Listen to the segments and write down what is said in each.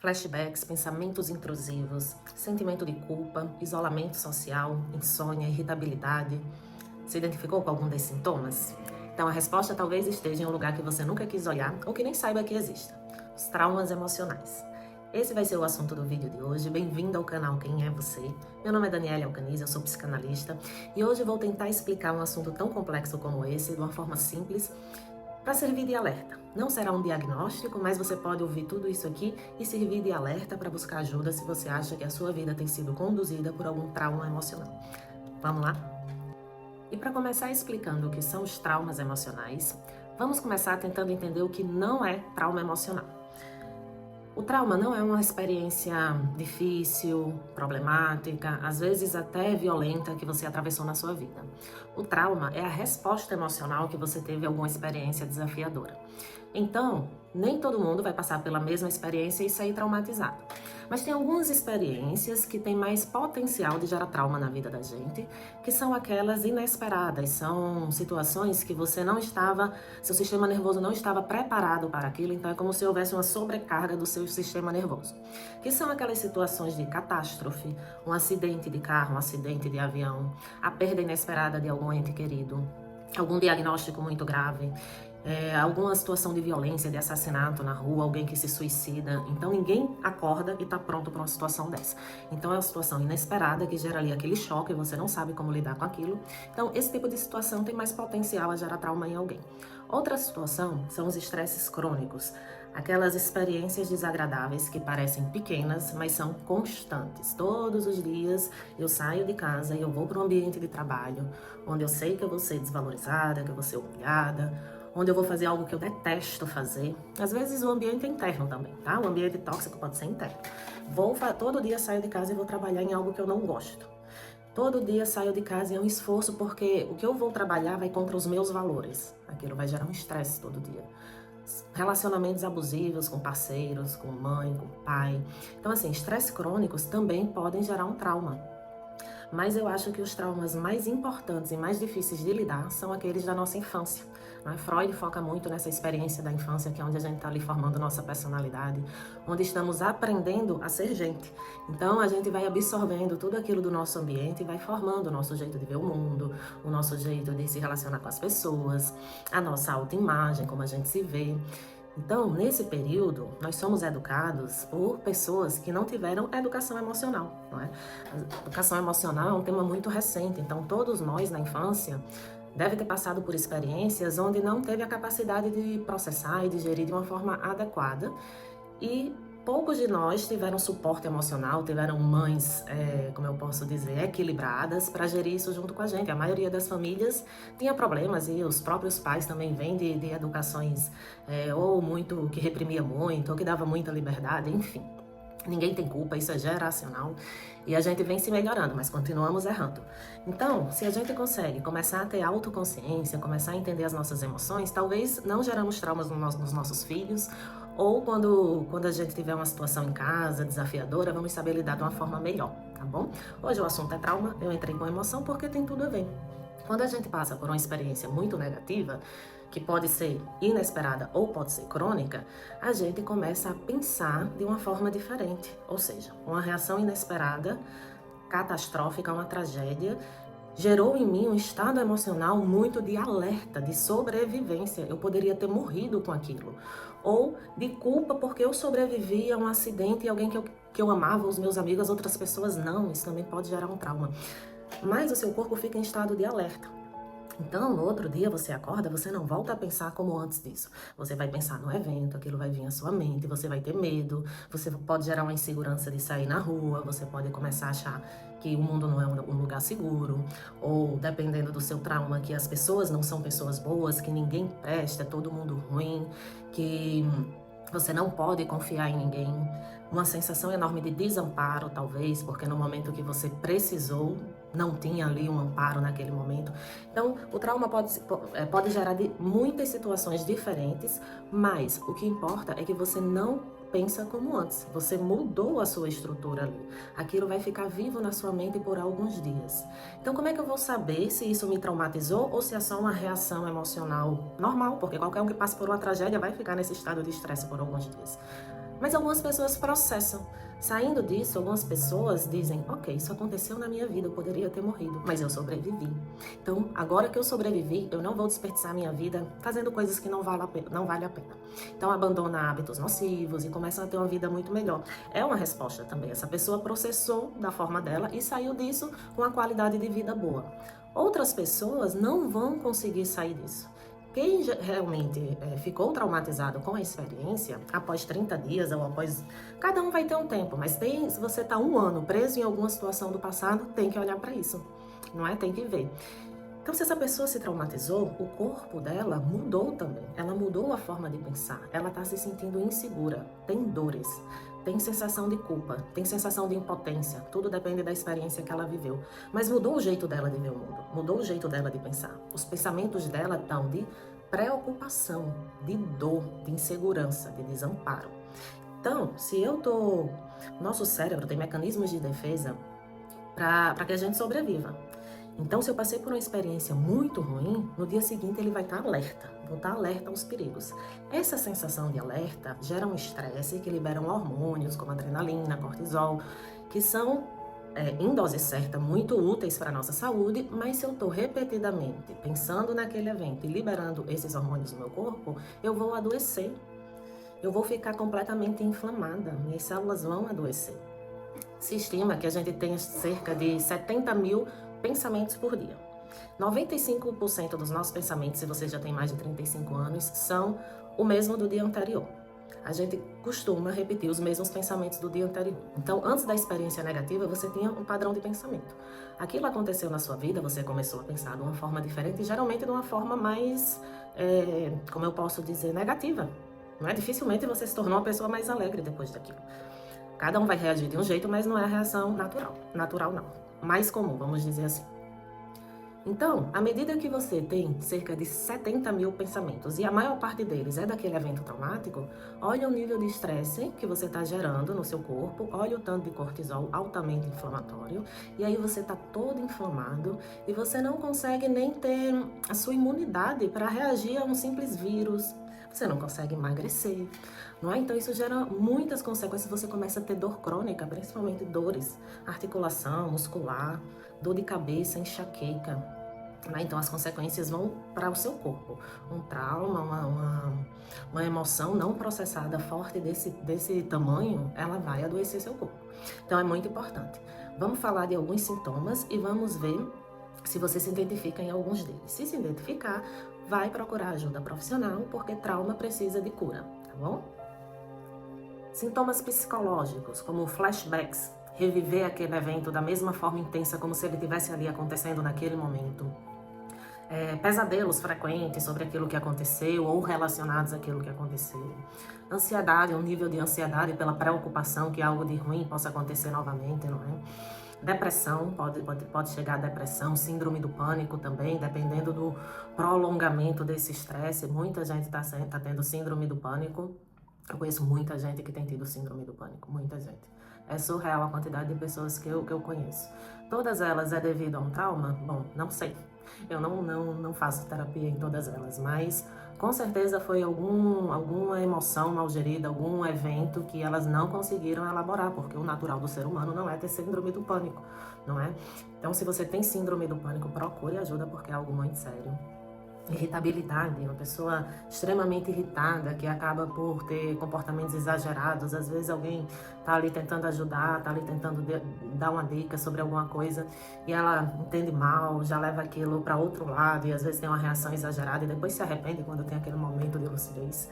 Flashbacks, pensamentos intrusivos, sentimento de culpa, isolamento social, insônia, irritabilidade. Se identificou com algum desses sintomas? Então a resposta talvez esteja em um lugar que você nunca quis olhar ou que nem saiba que exista: os traumas emocionais. Esse vai ser o assunto do vídeo de hoje. Bem-vindo ao canal Quem é Você? Meu nome é Daniela Alcaniz, eu sou psicanalista e hoje vou tentar explicar um assunto tão complexo como esse de uma forma simples para servir de alerta. Não será um diagnóstico, mas você pode ouvir tudo isso aqui e servir de alerta para buscar ajuda se você acha que a sua vida tem sido conduzida por algum trauma emocional. Vamos lá? E para começar explicando o que são os traumas emocionais, vamos começar tentando entender o que não é trauma emocional. O trauma não é uma experiência difícil, problemática, às vezes até violenta que você atravessou na sua vida. O trauma é a resposta emocional que você teve a alguma experiência desafiadora. Então, nem todo mundo vai passar pela mesma experiência e sair traumatizado. Mas tem algumas experiências que têm mais potencial de gerar trauma na vida da gente, que são aquelas inesperadas, são situações que você não estava, seu sistema nervoso não estava preparado para aquilo, então é como se houvesse uma sobrecarga do seu sistema nervoso. Que são aquelas situações de catástrofe, um acidente de carro, um acidente de avião, a perda inesperada de algum ente querido, algum diagnóstico muito grave, alguma situação de violência, de assassinato na rua, alguém que se suicida. Então ninguém acorda e está pronto para uma situação dessa. Então é uma situação inesperada que gera ali aquele choque e você não sabe como lidar com aquilo. Então esse tipo de situação tem mais potencial a gerar trauma em alguém. Outra situação são os estresses crônicos, aquelas experiências desagradáveis que parecem pequenas, mas são constantes. Todos os dias eu saio de casa e eu vou para um ambiente de trabalho, onde eu sei que eu vou ser desvalorizada, que eu vou ser humilhada, onde eu vou fazer algo que eu detesto fazer. Às vezes o ambiente é interno também, tá? O ambiente tóxico pode ser interno. Todo dia saio de casa e vou trabalhar em algo que eu não gosto. Todo dia saio de casa e é um esforço porque o que eu vou trabalhar vai contra os meus valores. Aquilo vai gerar um estresse todo dia. Relacionamentos abusivos com parceiros, com mãe, com pai. Então, assim, estresses crônicos também podem gerar um trauma. Mas eu acho que os traumas mais importantes e mais difíceis de lidar são aqueles da nossa infância. Né? Freud foca muito nessa experiência da infância, que é onde a gente está ali formando nossa personalidade, onde estamos aprendendo a ser gente. Então a gente vai absorvendo tudo aquilo do nosso ambiente e vai formando o nosso jeito de ver o mundo, o nosso jeito de se relacionar com as pessoas, a nossa autoimagem, como a gente se vê. Então, nesse período, nós somos educados por pessoas que não tiveram educação emocional, não é? A educação emocional é um tema muito recente, então todos nós na infância devem ter passado por experiências onde não teve a capacidade de processar e digerir de uma forma adequada e poucos de nós tiveram suporte emocional, tiveram mães, como eu posso dizer, equilibradas para gerir isso junto com a gente. A maioria das famílias tinha problemas e os próprios pais também vêm de educações ou muito que reprimia muito, ou que dava muita liberdade, enfim. Ninguém tem culpa, isso é geracional e a gente vem se melhorando, mas continuamos errando. Então, se a gente consegue começar a ter autoconsciência, começar a entender as nossas emoções, talvez não geramos traumas nos nossos filhos, ou quando a gente tiver uma situação em casa desafiadora, vamos saber lidar de uma forma melhor, tá bom? Hoje o assunto é trauma, eu entrei com emoção porque tem tudo a ver. Quando a gente passa por uma experiência muito negativa, que pode ser inesperada ou pode ser crônica, a gente começa a pensar de uma forma diferente. Ou seja, uma reação inesperada, catastrófica, uma tragédia, gerou em mim um estado emocional muito de alerta, de sobrevivência. Eu poderia ter morrido com aquilo. Ou de culpa porque eu sobrevivi a um acidente e alguém que eu amava, os meus amigos, as outras pessoas não. Isso também pode gerar um trauma. Mas o seu corpo fica em estado de alerta. Então, no outro dia você acorda, você não volta a pensar como antes disso. Você vai pensar no evento, aquilo vai vir à sua mente, você vai ter medo, você pode gerar uma insegurança de sair na rua, você pode começar a achar que o mundo não é um lugar seguro, ou dependendo do seu trauma, que as pessoas não são pessoas boas, que ninguém presta, é todo mundo ruim, que você não pode confiar em ninguém. Uma sensação enorme de desamparo, talvez, porque no momento que você precisou, não tinha ali um amparo naquele momento. Então, o trauma pode gerar muitas situações diferentes, mas o que importa é que você não pensa como antes. Você mudou a sua estrutura ali. Aquilo vai ficar vivo na sua mente por alguns dias. Então, como é que eu vou saber se isso me traumatizou ou se é só uma reação emocional normal? Porque qualquer um que passa por uma tragédia vai ficar nesse estado de estresse por alguns dias. Mas algumas pessoas processam. Saindo disso, algumas pessoas dizem, ok, isso aconteceu na minha vida, eu poderia ter morrido, mas eu sobrevivi. Então, agora que eu sobrevivi, eu não vou desperdiçar minha vida fazendo coisas que não vale a pena. Então, abandona hábitos nocivos e começa a ter uma vida muito melhor. É uma resposta também. Essa pessoa processou da forma dela e saiu disso com uma qualidade de vida boa. Outras pessoas não vão conseguir sair disso. Quem realmente ficou traumatizado com a experiência, após 30 dias ou após... Cada um vai ter um tempo, mas se você está 1 ano preso em alguma situação do passado, tem que olhar para isso, não é? Tem que ver. Então, se essa pessoa se traumatizou, o corpo dela mudou também. Ela mudou a forma de pensar. Ela está se sentindo insegura, tem dores, tem sensação de culpa, tem sensação de impotência. Tudo depende da experiência que ela viveu. Mas mudou o jeito dela de ver o mundo, mudou o jeito dela de pensar. Os pensamentos dela estão de preocupação, de dor, de insegurança, de desamparo. Então, se eu tô... Nosso cérebro tem mecanismos de defesa para que a gente sobreviva. Então, se eu passei por uma experiência muito ruim, no dia seguinte ele vai estar alerta, vou estar alerta aos perigos. Essa sensação de alerta gera um estresse que liberam hormônios como adrenalina, cortisol, que são, em dose certa, muito úteis para a nossa saúde, mas se eu estou repetidamente pensando naquele evento e liberando esses hormônios no meu corpo, eu vou adoecer, eu vou ficar completamente inflamada, minhas células vão adoecer. Se estima que a gente tem cerca de 70 mil pensamentos por dia. 95% dos nossos pensamentos, se você já tem mais de 35 anos, são o mesmo do dia anterior. A gente costuma repetir os mesmos pensamentos do dia anterior. Então, antes da experiência negativa, você tinha um padrão de pensamento. Aquilo aconteceu na sua vida, você começou a pensar de uma forma diferente, e geralmente de uma forma mais, como eu posso dizer, negativa. Não é? Dificilmente você se tornou uma pessoa mais alegre depois daquilo. Cada um vai reagir de um jeito, mas não é a reação natural. Natural não. Mais comum, vamos dizer assim. Então, à medida que você tem cerca de 70 mil pensamentos e a maior parte deles é daquele evento traumático, olha o nível de estresse que você está gerando no seu corpo, olha o tanto de cortisol altamente inflamatório, e aí você está todo inflamado e você não consegue nem ter a sua imunidade para reagir a um simples vírus. Você não consegue emagrecer, não é? Então isso gera muitas consequências. Você começa a ter dor crônica, principalmente dores, articulação, muscular, dor de cabeça, enxaqueca, né? Então as consequências vão para o seu corpo. Um trauma, uma emoção não processada forte desse tamanho, ela vai adoecer seu corpo. Então é muito importante. Vamos falar de alguns sintomas e vamos ver se você se identifica em alguns deles. Se se identificar, vai procurar ajuda profissional, porque trauma precisa de cura, tá bom? Sintomas psicológicos, como flashbacks, reviver aquele evento da mesma forma intensa como se ele estivesse ali acontecendo naquele momento. Pesadelos frequentes sobre aquilo que aconteceu ou relacionados àquilo que aconteceu. Ansiedade, um nível de ansiedade pela preocupação que algo de ruim possa acontecer novamente, não é? Depressão, pode chegar a depressão, síndrome do pânico também, dependendo do prolongamento desse estresse. Muita gente tá tendo síndrome do pânico. Eu conheço muita gente que tem tido síndrome do pânico, muita gente. É surreal a quantidade de pessoas que eu conheço. Todas elas é devido a um trauma? Bom, não sei. Eu não faço terapia em todas elas, mas com certeza foi alguma emoção mal gerida, algum evento que elas não conseguiram elaborar, porque o natural do ser humano não é ter síndrome do pânico, não é? Então, se você tem síndrome do pânico, procure ajuda, porque é algo muito sério. Irritabilidade, uma pessoa extremamente irritada, que acaba por ter comportamentos exagerados. Às vezes alguém tá ali tentando ajudar, tá ali tentando dar uma dica sobre alguma coisa e ela entende mal, já leva aquilo para outro lado e às vezes tem uma reação exagerada e depois se arrepende quando tem aquele momento de lucidez.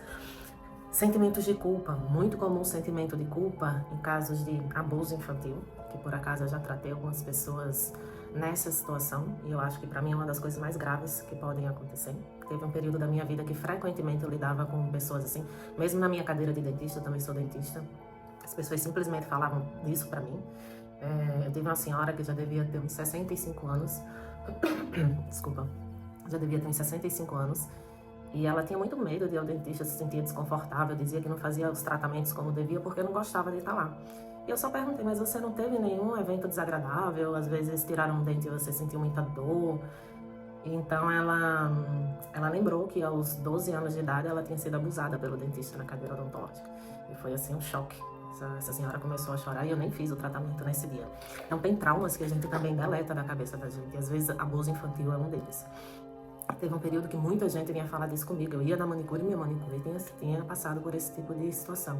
Sentimentos de culpa, muito comum sentimento de culpa em casos de abuso infantil, que por acaso eu já tratei algumas pessoas nessa situação, e eu acho que para mim é uma das coisas mais graves que podem acontecer. Teve um período da minha vida que frequentemente eu lidava com pessoas assim, mesmo na minha cadeira de dentista, eu também sou dentista, as pessoas simplesmente falavam disso para mim. Eu tive uma senhora que já devia ter uns 65 anos, desculpa, já devia ter uns 65 anos, e ela tinha muito medo de ir ao dentista, se sentia desconfortável, dizia que não fazia os tratamentos como devia porque não gostava de estar lá. E eu só perguntei, mas você não teve nenhum evento desagradável? Às vezes tiraram um dente e você sentiu muita dor? Então ela lembrou que aos 12 anos de idade ela tinha sido abusada pelo dentista na cadeira odontológica. E foi assim um choque. Essa senhora começou a chorar e eu nem fiz o tratamento nesse dia. Então tem traumas que a gente também deleta da cabeça da gente. E às vezes abuso infantil é um deles. Teve um período que muita gente vinha falar disso comigo. Eu ia na manicure e minha manicure tinha passado por esse tipo de situação.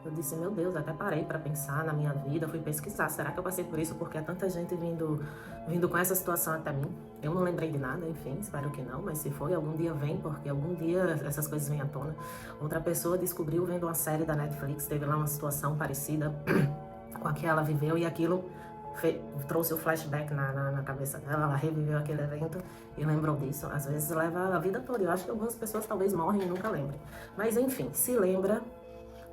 Eu disse, meu Deus, até parei para pensar na minha vida, fui pesquisar. Será que eu passei por isso porque há tanta gente vindo com essa situação até mim? Eu não lembrei de nada, enfim, espero que não, mas se foi, algum dia vem, porque algum dia essas coisas vêm à tona. Outra pessoa descobriu vendo uma série da Netflix, teve lá uma situação parecida com a que ela viveu e aquilo trouxe o flashback na cabeça dela, ela reviveu aquele evento e lembrou disso. Às vezes leva a vida toda. Eu acho que algumas pessoas talvez morrem e nunca lembrem. Mas enfim, se lembra,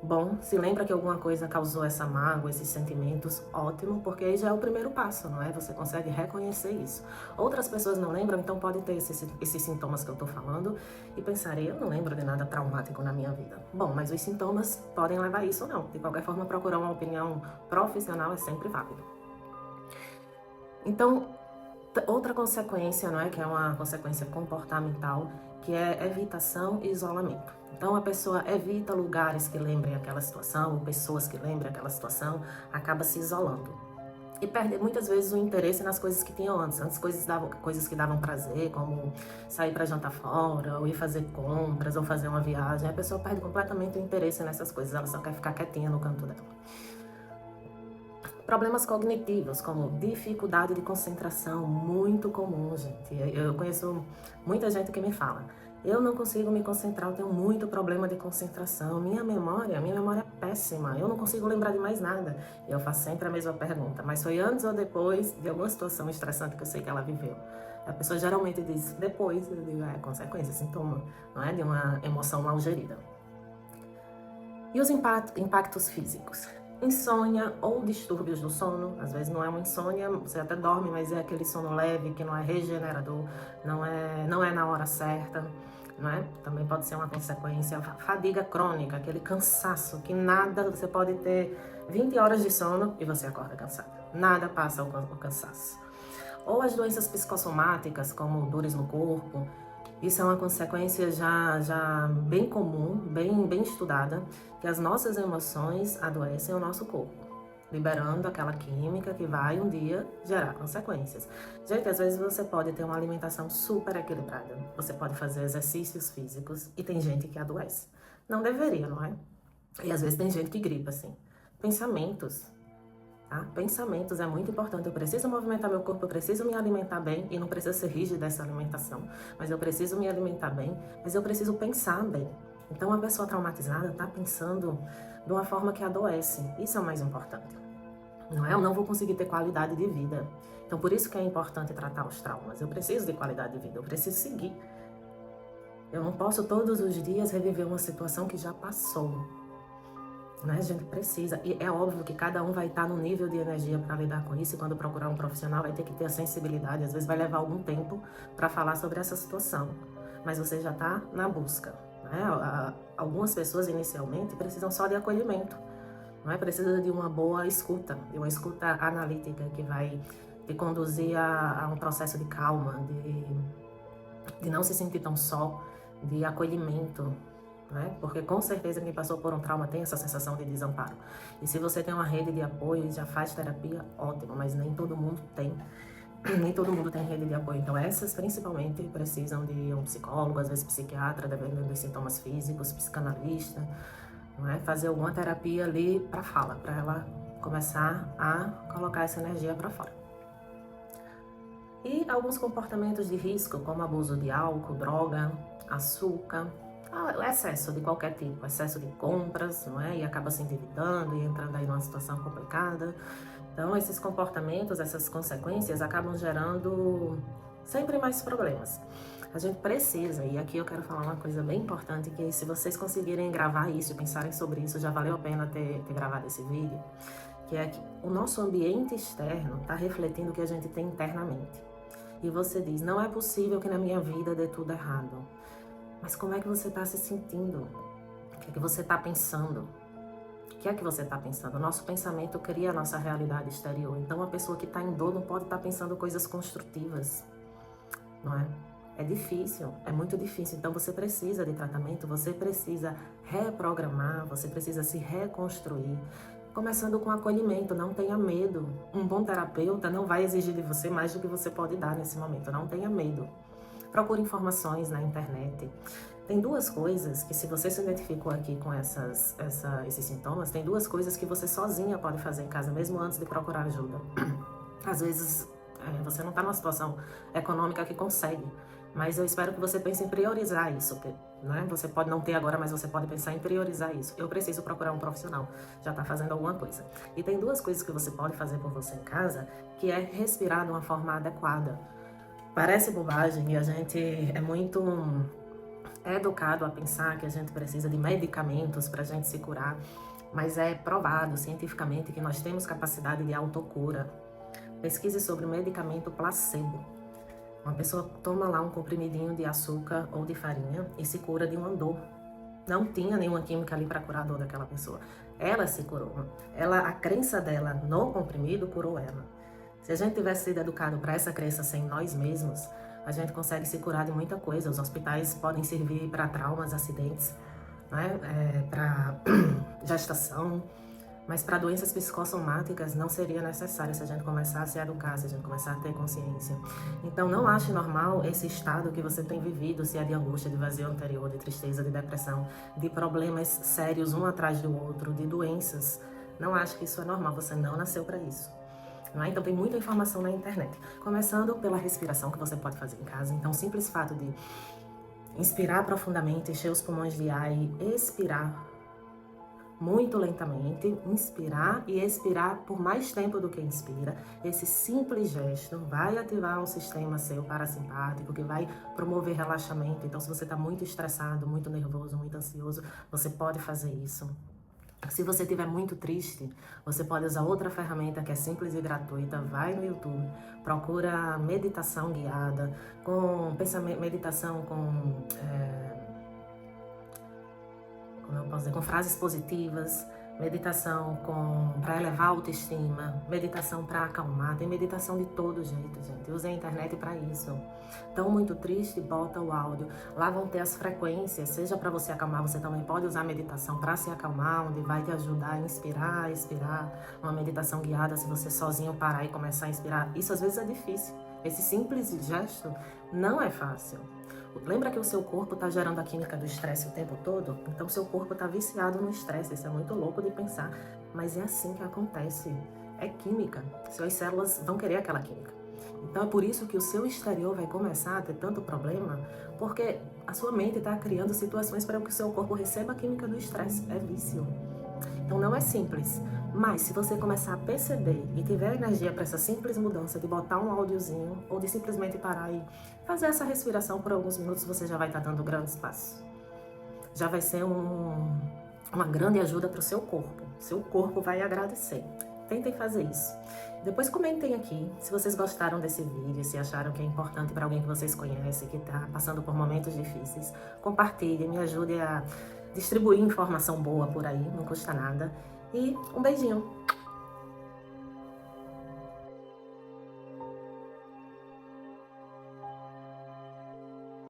bom, se lembra que alguma coisa causou essa mágoa, esses sentimentos, ótimo, porque aí já é o primeiro passo, não é? Você consegue reconhecer isso. Outras pessoas não lembram, então podem ter esses sintomas que eu tô falando e pensarem, eu não lembro de nada traumático na minha vida. Bom, mas os sintomas podem levar a isso ou não. De qualquer forma, procurar uma opinião profissional é sempre válido. Então, outra consequência, não é? Que é uma consequência comportamental, que é evitação e isolamento. Então, a pessoa evita lugares que lembrem aquela situação, ou pessoas que lembrem aquela situação, acaba se isolando. E perde muitas vezes o interesse nas coisas que tinham antes. Antes coisas que davam prazer, como sair para jantar fora, ou ir fazer compras, ou fazer uma viagem. A pessoa perde completamente o interesse nessas coisas, ela só quer ficar quietinha no canto dela. Problemas cognitivos, como dificuldade de concentração, muito comum, gente. Eu conheço muita gente que me fala, eu não consigo me concentrar, eu tenho muito problema de concentração, minha memória é péssima, eu não consigo lembrar de mais nada. E eu faço sempre a mesma pergunta, mas foi antes ou depois de alguma situação estressante que eu sei que ela viveu? A pessoa geralmente diz, depois. Eu digo, é consequência, sintoma, não é? De uma emoção mal gerida. E os impactos físicos? Insônia ou distúrbios do sono, às vezes não é uma insônia, você até dorme, mas é aquele sono leve, que não é regenerador, não é na hora certa, não é? Também pode ser uma consequência. Fadiga crônica, aquele cansaço, que nada, você pode ter 20 horas de sono e você acorda cansado, nada passa o cansaço. Ou as doenças psicossomáticas, como dores no corpo. Isso é uma consequência já bem comum, bem estudada, que as nossas emoções adoecem o nosso corpo, liberando aquela química que vai um dia gerar consequências. Gente, às vezes você pode ter uma alimentação super equilibrada, você pode fazer exercícios físicos e tem gente que adoece. Não deveria, não é? E às vezes tem gente que gripa, assim. Pensamentos. Tá? Pensamentos é muito importante. Eu preciso movimentar meu corpo, eu preciso me alimentar bem e não precisa ser rígida essa alimentação. Mas eu preciso me alimentar bem, mas eu preciso pensar bem. Então, a pessoa traumatizada está pensando de uma forma que adoece. Isso é o mais importante. Não é? Eu não vou conseguir ter qualidade de vida. Então, por isso que é importante tratar os traumas. Eu preciso de qualidade de vida, eu preciso seguir. Eu não posso todos os dias reviver uma situação que já passou. Né? A gente precisa, e é óbvio que cada um vai estar no nível de energia para lidar com isso, e quando procurar um profissional vai ter que ter a sensibilidade, às vezes vai levar algum tempo para falar sobre essa situação, mas você já está na busca. Né? Algumas pessoas inicialmente precisam só de acolhimento, não é? Precisa de uma boa escuta, de uma escuta analítica que vai te conduzir a um processo de calma, de não se sentir tão só, de acolhimento. Né? Porque com certeza quem passou por um trauma tem essa sensação de desamparo. E se você tem uma rede de apoio e já faz terapia, ótimo, mas nem todo mundo tem. Nem todo mundo tem rede de apoio. Então essas principalmente precisam de um psicólogo, às vezes psiquiatra, dependendo dos sintomas físicos, psicanalista, não é? Fazer alguma terapia ali para fala, para ela começar a colocar essa energia para fora. E alguns comportamentos de risco, como abuso de álcool, droga, açúcar, o excesso de qualquer tipo, excesso de compras, não é? E acaba se endividando e entrando aí numa situação complicada. Então, esses comportamentos, essas consequências acabam gerando sempre mais problemas. A gente precisa, e aqui eu quero falar uma coisa bem importante, que se vocês conseguirem gravar isso e pensarem sobre isso, já valeu a pena ter gravado esse vídeo, que é que o nosso ambiente externo está refletindo o que a gente tem internamente. E você diz, não é possível que na minha vida dê tudo errado. Mas como é que você está se sentindo? O que é que você está pensando? O que é que você está pensando? O nosso pensamento cria a nossa realidade exterior. Então, a pessoa que está em dor não pode estar pensando coisas construtivas, não é? É difícil, é muito difícil. Então você precisa de tratamento, você precisa reprogramar, você precisa se reconstruir. Começando com acolhimento, não tenha medo. Um bom terapeuta não vai exigir de você mais do que você pode dar nesse momento, não tenha medo. Procure informações na internet. Tem duas coisas que, se você se identificou aqui com esses sintomas, tem duas coisas que você sozinha pode fazer em casa, mesmo antes de procurar ajuda. Às vezes, você não está numa situação econômica que consegue, mas eu espero que você pense em priorizar isso, né? Você pode não ter agora, mas você pode pensar em priorizar isso. Eu preciso procurar um profissional, já está fazendo alguma coisa. E tem duas coisas que você pode fazer por você em casa, que é respirar de uma forma adequada. Parece bobagem e a gente é muito educado a pensar que a gente precisa de medicamentos para a gente se curar, mas é provado cientificamente que nós temos capacidade de autocura. Pesquise sobre o medicamento placebo. Uma pessoa toma lá um comprimidinho de açúcar ou de farinha e se cura de uma dor. Não tinha nenhuma química ali para curar a dor daquela pessoa. Ela se curou. A crença dela no comprimido curou ela. Se a gente tivesse sido educado para essa crença sem nós mesmos, a gente consegue se curar de muita coisa. Os hospitais podem servir para traumas, acidentes, né? Para gestação, mas para doenças psicossomáticas não seria necessário se a gente começar a se educar, se a gente começar a ter consciência. Então não ache normal esse estado que você tem vivido, se é de angústia, de vazio anterior, de tristeza, de depressão, de problemas sérios um atrás do outro, de doenças. Não ache que isso é normal, você não nasceu para isso. Então tem muita informação na internet, começando pela respiração que você pode fazer em casa. Então o simples fato de inspirar profundamente, encher os pulmões de ar e expirar muito lentamente, inspirar e expirar por mais tempo do que inspira. Esse simples gesto vai ativar um sistema seu parasimpático que vai promover relaxamento. Então se você está muito estressado, muito nervoso, muito ansioso, você pode fazer isso. Se você estiver muito triste, você pode usar outra ferramenta que é simples e gratuita. Vai no YouTube, procura meditação guiada, meditação com frases positivas, meditação para elevar a autoestima, meditação para acalmar. Tem meditação de todo jeito, gente. Use a internet para isso. Tão muito triste, bota o áudio. Lá vão ter as frequências, seja para você acalmar, você também pode usar a meditação para se acalmar, onde vai te ajudar a inspirar, expirar. Uma meditação guiada, se você sozinho parar e começar a inspirar. Isso às vezes é difícil. Esse simples gesto não é fácil. Lembra que o seu corpo está gerando a química do estresse o tempo todo? Então, seu corpo está viciado no estresse. Isso é muito louco de pensar, mas é assim que acontece. É química. Suas células vão querer aquela química. Então, é por isso que o seu exterior vai começar a ter tanto problema, porque a sua mente está criando situações para que o seu corpo receba a química do estresse. É vício. Então, não é simples. Mas, se você começar a perceber e tiver energia para essa simples mudança de botar um áudiozinho ou de simplesmente parar e fazer essa respiração por alguns minutos, você já vai estar dando grandes passos. Já vai ser uma grande ajuda para o seu corpo. Seu corpo vai agradecer. Tentem fazer isso. Depois comentem aqui se vocês gostaram desse vídeo, se acharam que é importante para alguém que vocês conhecem, que está passando por momentos difíceis. Compartilhem, me ajude a distribuir informação boa por aí, não custa nada. E um beijinho!